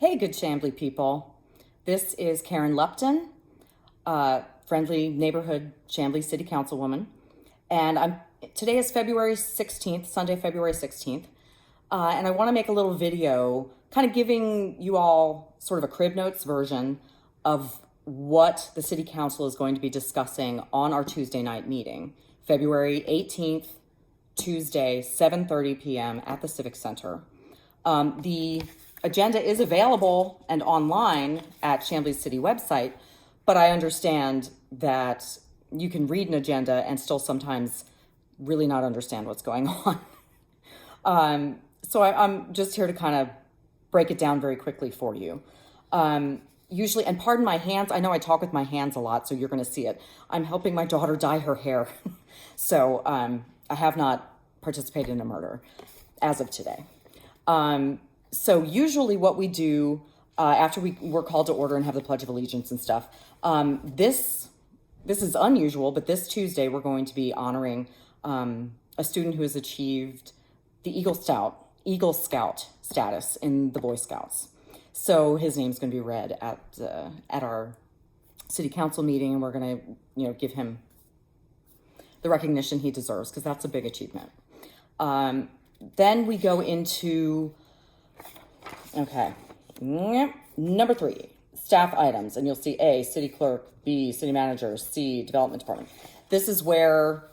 Hey, good Chamblee people. This is Karen Lupton, friendly neighborhood Chamblee City Councilwoman. And today is February 16th, Sunday, February 16th. And I want to make a little video kind of giving you all sort of a crib notes version of what the City Council is going to be discussing on our Tuesday night meeting, February 18th, Tuesday, 7:30 p.m. at the Civic Center. The agenda is available and online at Chamblee's city website, but I understand that you can read an agenda and still sometimes really not understand what's going on. So I'm just here to kind of break it down very quickly for you. Usually, and pardon my hands, I know I talk with my hands a lot, so you're going to see it. I'm helping my daughter dye her hair. So I have not participated in a murder as of today. So usually what we do after we're called to order and have the Pledge of Allegiance and stuff, this is unusual, but this Tuesday we're going to be honoring a student who has achieved the Eagle Scout status in the Boy Scouts. So his name's going to be read at our city council meeting, and we're going to give him the recognition he deserves, because that's a big achievement. Then we go into number 3, staff items, and you'll see A, city clerk, B, city manager, C, development department. This is where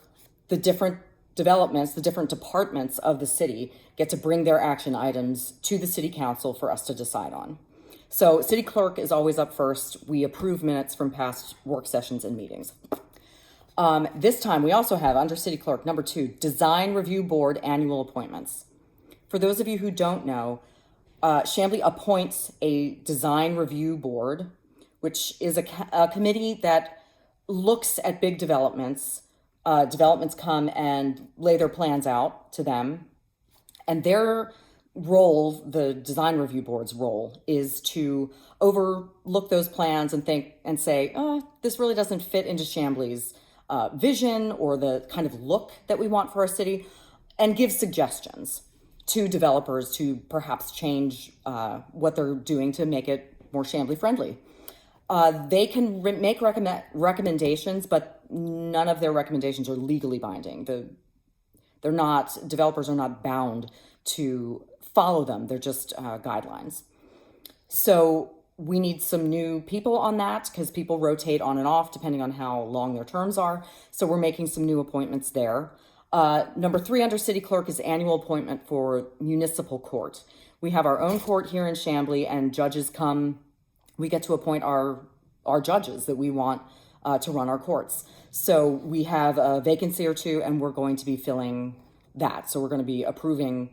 the different developments, the different departments of the city get to bring their action items to the city council for us to decide on. So city clerk is always up first. We approve minutes from past work sessions and meetings. This time we also have under city clerk, number 2, design review board annual appointments. For those of you who don't know, Chamblee appoints a design review board, which is a committee that looks at big developments. Developments come and lay their plans out to them. And their role, the design review board's role, is to overlook those plans and think and say, oh, this really doesn't fit into Chamblee's vision or the kind of look that we want for our city, and give suggestions to developers to perhaps change what they're doing to make it more Chamblee friendly. They can make recommendations, but none of their recommendations are legally binding. Developers are not bound to follow them. They're just guidelines. So we need some new people on that, because people rotate on and off depending on how long their terms are. So we're making some new appointments there. Number 3 under city clerk is annual appointment for Municipal Court. We have our own court here in Chamblee, and judges come. We get to appoint our judges that we want to run our courts. So we have a vacancy or two, and we're going to be filling that. So we're going to be approving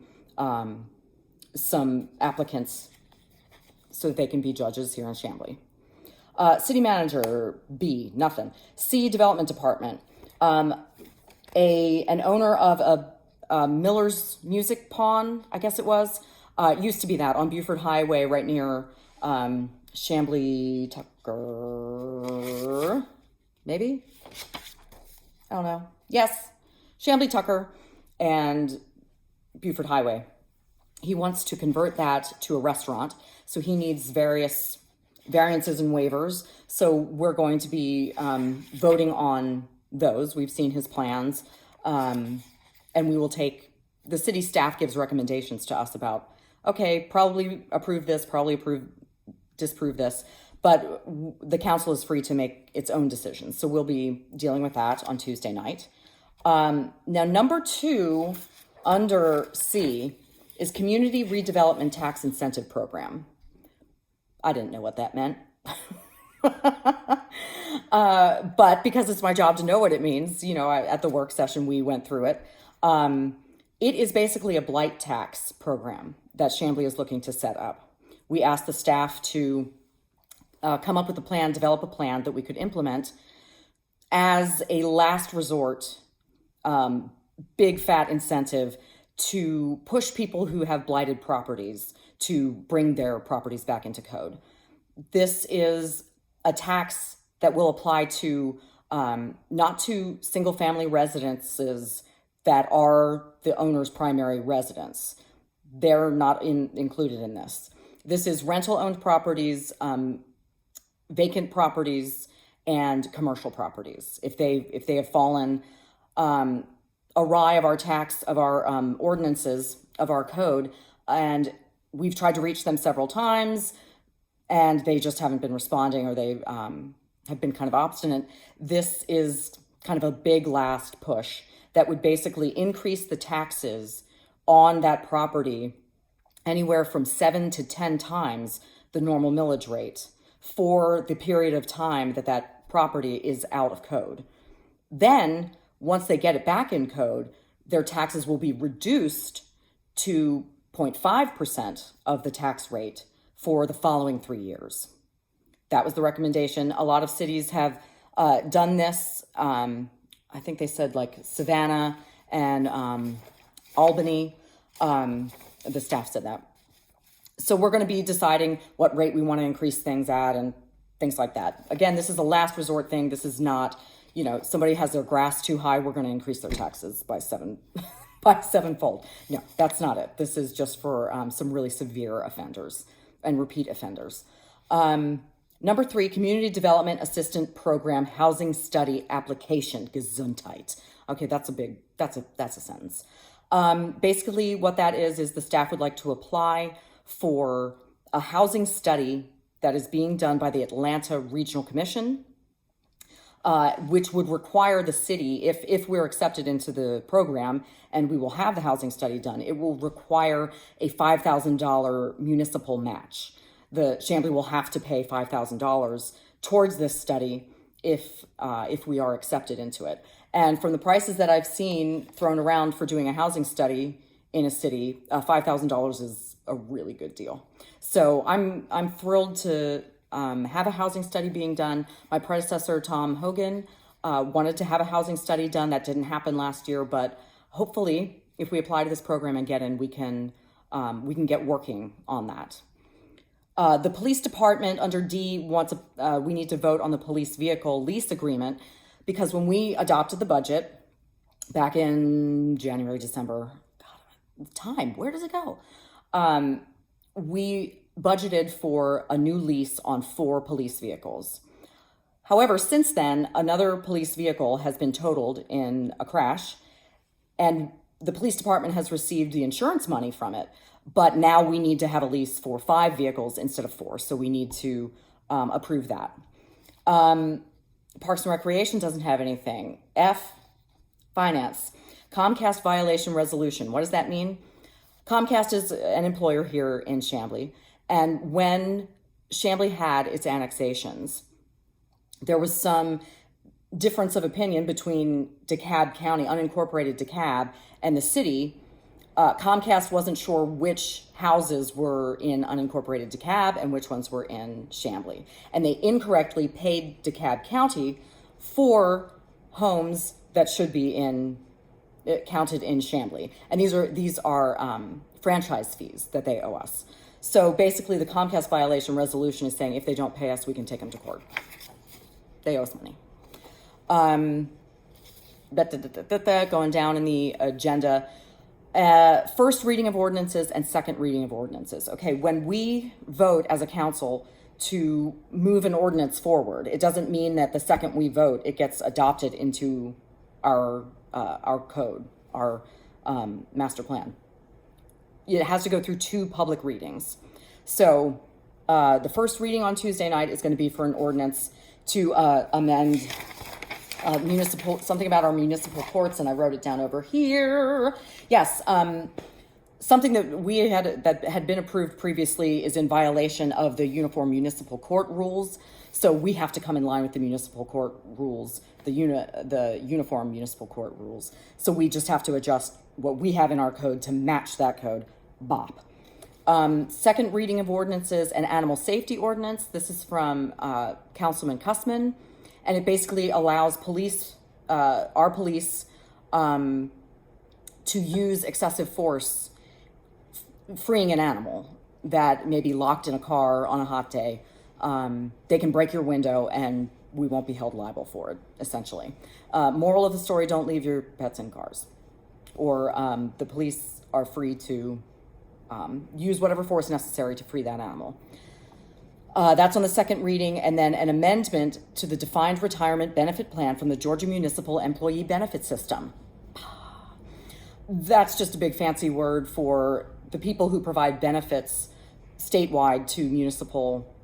some applicants so that they can be judges here in Chamblee. City manager, B, nothing. C, development department. An owner of a Miller's Music Pawn, I guess it was, used to be that on Buford Highway right near Chamblee Tucker, maybe? I don't know. Yes, Chamblee Tucker and Buford Highway. He wants to convert that to a restaurant, so he needs various variances and waivers. So we're going to be voting on those. We've seen his plans, and we will the city staff gives recommendations to us about, okay, probably approve this, probably disapprove this, but the council is free to make its own decisions. So we'll be dealing with that on Tuesday night. Now, number 2 under C is Community Redevelopment Tax Incentive Program. I didn't know what that meant. But because it's my job to know what it means, at the work session, we went through it. It is basically a blight tax program that Chamblee is looking to set up. We asked the staff to come up with a plan, develop a plan that we could implement as a last resort, big fat incentive to push people who have blighted properties to bring their properties back into code. This is a tax that will apply to not to single family residences that are the owner's primary residence. They're not included in this. This is rental-owned properties, vacant properties, and commercial properties. If they have fallen awry of our ordinances of our code, and we've tried to reach them several times, and they just haven't been responding, or they have been kind of obstinate. This is kind of a big last push that would basically increase the taxes on that property anywhere from 7 to 10 times the normal millage rate for the period of time that that property is out of code. Then, once they get it back in code, their taxes will be reduced to 0.5% of the tax rate for the following 3 years. That was the recommendation. A lot of cities have done this. I think they said like Savannah and Albany. The staff said that. So we're going to be deciding what rate we want to increase things at and things like that. Again, this is a last resort thing. This is not, somebody has their grass too high, we're going to increase their taxes by sevenfold. No, that's not it. This is just for some really severe offenders and repeat offenders. Number 3, Community Development Assistant Program Housing Study Application, Gesundheit. Okay, that's a sentence. Basically what that is the staff would like to apply for a housing study that is being done by the Atlanta Regional Commission, which would require the city, if we're accepted into the program and we will have the housing study done, it will require a $5,000 municipal match. The Chamblee will have to pay $5,000 towards this study if we are accepted into it. And from the prices that I've seen thrown around for doing a housing study in a city, $5,000 is a really good deal. So I'm thrilled to have a housing study being done. My predecessor, Tom Hogan, wanted to have a housing study done. That didn't happen last year, but hopefully, if we apply to this program and get in, we can get working on that. The police department under D wants we need to vote on the police vehicle lease agreement, because when we adopted the budget back in January, December, where does it go? We budgeted for a new lease on 4 police vehicles. However, since then, another police vehicle has been totaled in a crash, and the police department has received the insurance money from it. But now we need to have a lease for 5 vehicles instead of 4. So we need to approve that. Parks and Recreation doesn't have anything. F, Finance. Comcast violation resolution. What does that mean? Comcast is an employer here in Chamblee. And when Chamblee had its annexations, there was some difference of opinion between DeKalb County, unincorporated DeKalb, and the city. Comcast wasn't sure which houses were in unincorporated DeKalb and which ones were in Chamblee. And they incorrectly paid DeKalb County for homes that should be counted in Chamblee. And these are franchise fees that they owe us. So basically the Comcast violation resolution is saying if they don't pay us, we can take them to court. They owe us money. Going down in the agenda, first reading of ordinances and second reading of ordinances. Okay, when we vote as a council to move an ordinance forward, it doesn't mean that the second we vote, it gets adopted into our code, our master plan. It has to go through 2 public readings. So the first reading on Tuesday night is going to be for an ordinance to amend something about our municipal courts, and I wrote it down over here. Yes, something that had been approved previously is in violation of the Uniform Municipal Court rules. So we have to come in line with the municipal court rules, the Uniform Municipal Court rules. So we just have to adjust what we have in our code to match that code. Bop. Second reading of ordinances and animal safety ordinance. This is from Councilman Cussman. And it basically allows our police, to use excessive force freeing an animal that may be locked in a car on a hot day. They can break your window and we won't be held liable for it, essentially. Moral of the story, don't leave your pets in cars. Or the police are free to use whatever force necessary to free that animal. That's on the second reading, and then an amendment to the defined retirement benefit plan from the Georgia Municipal Employee Benefit System. That's just a big fancy word for the people who provide benefits statewide to municipal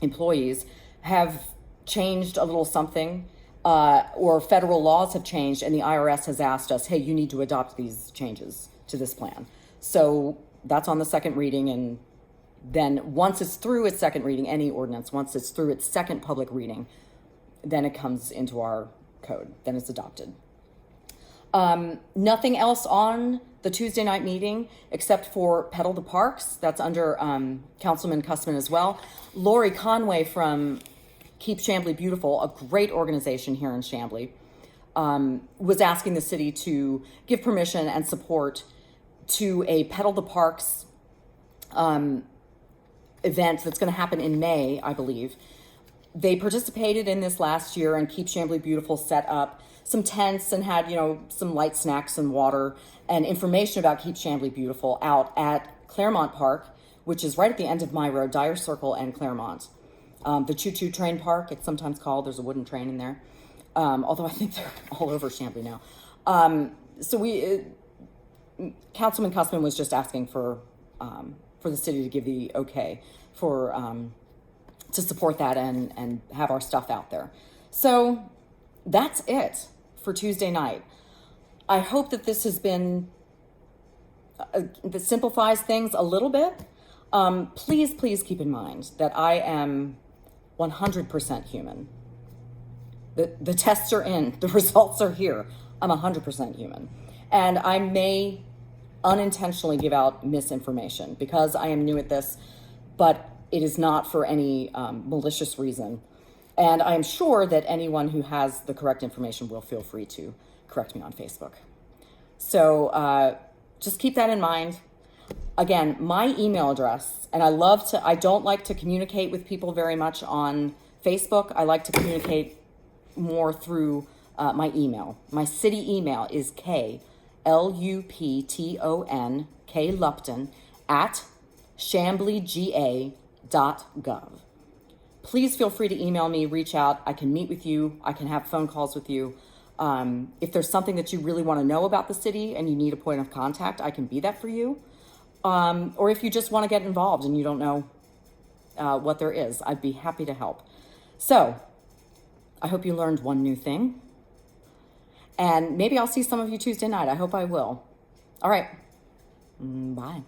employees have changed a little something, or federal laws have changed, and the IRS has asked us, hey, you need to adopt these changes to this plan. So that's on the second reading, and then once it's through its second reading, any ordinance, once it's through its second public reading, then it comes into our code, then it's adopted. Nothing else on the Tuesday night meeting except for Pedal the Parks. That's under Councilman Cussman as well. Lori Conway from Keep Chamblee Beautiful, a great organization here in Chamblee, was asking the city to give permission and support to a Pedal the Parks event that's going to happen in May, I believe. They participated in this last year, and Keep Chamblee Beautiful set up some tents and had, some light snacks and water and information about Keep Chamblee Beautiful out at Claremont Park, which is right at the end of my road, Dyer Circle and Claremont. The Choo-Choo Train Park, it's sometimes called. There's a wooden train in there. Although I think they're all over Chamblee now. Councilman Cussman was just asking for the city to give the okay for to support that and have our stuff out there. So that's it for Tuesday night. I hope that this has been that simplifies things a little bit. Please keep in mind that I am 100% human. The tests are in, the results are here. I'm 100% human, and I may unintentionally give out misinformation because I am new at this, but it is not for any malicious reason. And I am sure that anyone who has the correct information will feel free to correct me on Facebook. So just keep that in mind. Again, my email address, and I don't like to communicate with people very much on Facebook. I like to communicate more through my email. My city email is KLUPTON, Lupton, at chambleega.gov. Please feel free to email me, reach out. I can meet with you. I can have phone calls with you. If there's something that you really want to know about the city and you need a point of contact, I can be that for you. Or if you just want to get involved and you don't know what there is, I'd be happy to help. So I hope you learned one new thing. And maybe I'll see some of you Tuesday night. I hope I will. All right. Bye.